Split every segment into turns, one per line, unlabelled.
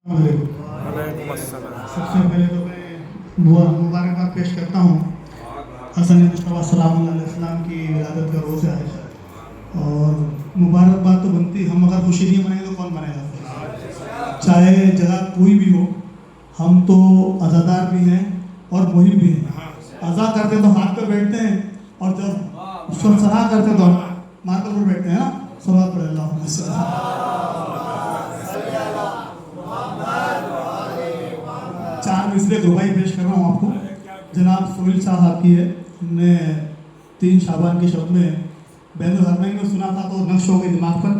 वालेकुम अस्सलाम।
सबसे पहले तो मैं मुबारकबाद पेश करता हूँ हसन मुस्तफ़ा सल्लल्लाहु अलैहि वसल्लम की विलादत का रोज़ है और मुबारकबाद तो बनती, हम अगर खुशी नहीं मनाएंगे तो कौन मनाएगा। चाहे जगह कोई भी हो, हम तो आज़ादार भी हैं और मुहिम भी हैं। आज़ाद करते तो हाथ पे बैठते हैं और जब सरसरा करते तो मार पर बैठते हैं ना। सवाल पढ़े अल्लाह चार मिसरे दुबई पेश कर रहा हूँ आपको। जनाब सोहेल साहब की है, हमने 3 शाबान की शब में बैनुल हरमैन में सुना था तो नक्श हो गई दिमाग पर।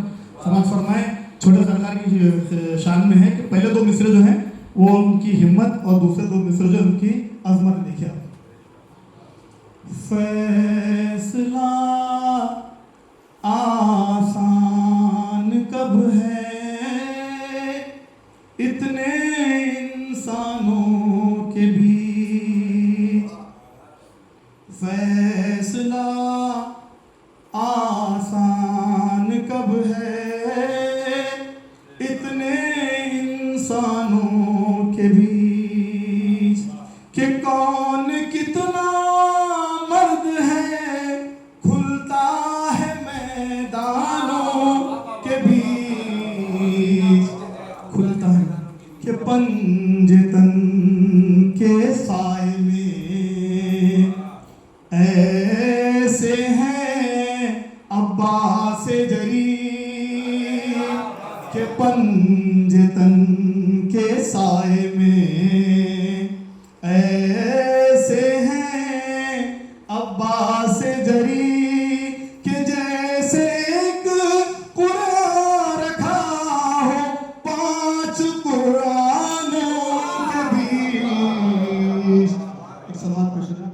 समाज फरमाए छोटे सरकार की शान में है कि पहले 2 मिसरे जो हैं वो उनकी हिम्मत और दूसरे 2 मिसरे जो उनकी अजमत देखिए आप। फैसला आसान कब है इतने इंसानों के बीच, फैसला आसान कब है इतने इंसानों के बीच, कि कौन कितना मर्द है खुलता है मैदानों के बीच, खुलता है कि पंजतन के साए में ऐसे हैं अब्बास जरी, के पंजतन के साए में ऐसे हैं अब्बास जरी, के जैसे एक कुरान रखा हो 5 कुरानों के बीच। एक सवाल पूछना,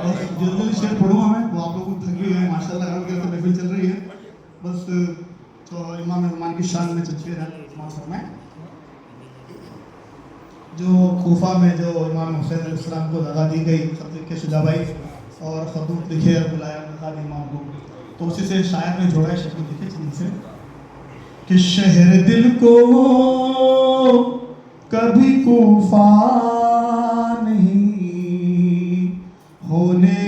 बस जल्दी शेर पढ़ूंगा मैं, वो आप लोग को थक गई है माशाल्लाह, हर जगह से महफिल चल रही है। बस तो इमाम रहमान की शान में चलते हैं में जो कोफा में जो इमाम हुसैन अलैहिस्सलाम को दगा दी गई, खत के शुजाबाई और खतूत लिखे और बुलाया नकाद इमाम को, तो उसी से शायर ने जोड़ा है शक्ल लिखे चीन से कि शहर दिल को कभी कोफा नहीं होने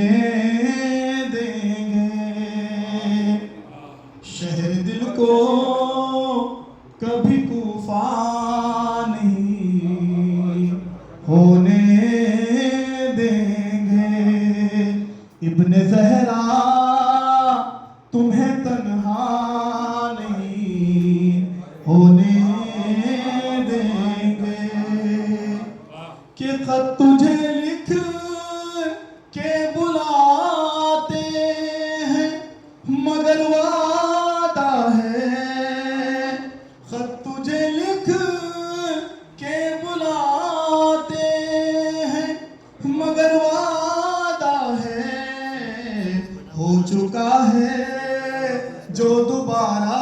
देंगे, शहर दिल को कभी कोफा नहीं होने देंगे, इब्ने ज़हरा तुम्हें तन्हा नहीं होने देंगे, कि खत तुझे लिख के बुलाते हैं मगर वादा है, खत तुझे लिख के बुलाते हैं मगर वादा है, हो चुका है जो दोबारा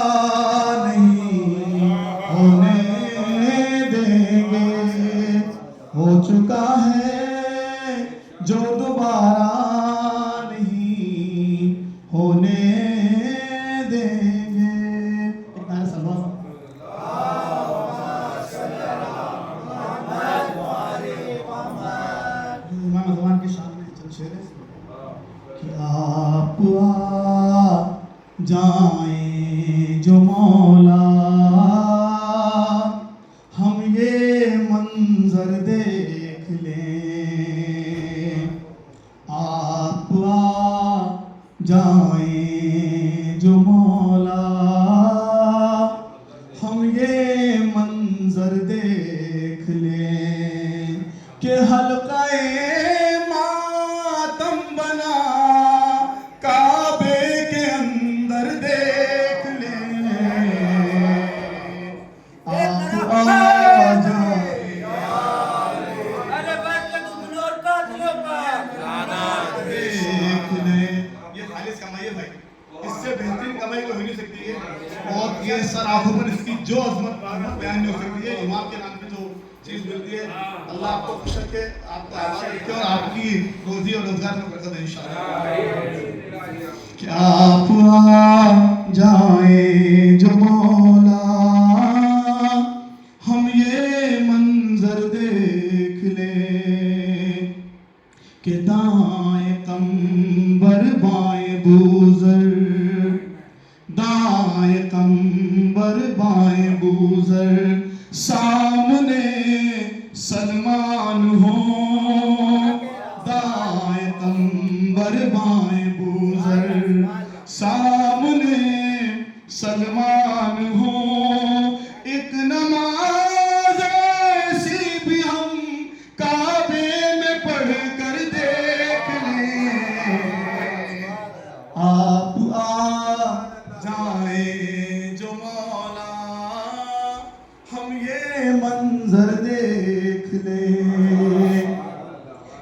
नहीं होने देंगे, हो चुका है जो दोबारा नहीं होने देंगे। एक नारा सलवात इमाम ज़मान के शान में चल शेर है कि आप आ जाएं जो मौला हम ये मंजर देख लें, आप आ जाएं जो मौला हम ये मंजर देख लें, कि हल्क़े मातम बना काबे के अंदर देख लें, आप आ जाएं देख लें। ये खालिस कमाई है भाई, इससे बेहतरीन कमाई तो हो नहीं सकती है, और ये सर आंखों पर इसकी जो अजमत बयान नहीं हो सकती है। इमाम के नाम पे जो चीज मिलती है, अल्लाह आपको खुश रखे, आपको आशा रखे और आपकी रोजी और रोजगार में बरकत दे इंशाअल्लाह। क्या आप आ जाए जो दाएं कंबर बाएं बूजर, सामने सलमान हो। दाएं कंबर बाएं बूजर, सामने सलमान हो। एक नमाज ऐसी भी हम काबे में पढ़ कर देख लें। आप आ जाए जो मौला, हम ये मंजर देख लें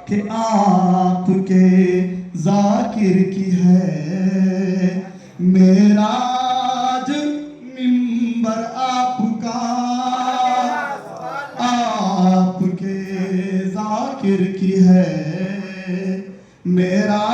कि आपके जाकिर की है मेराज मिंबर आपका। आपके जाकिर की है मेरा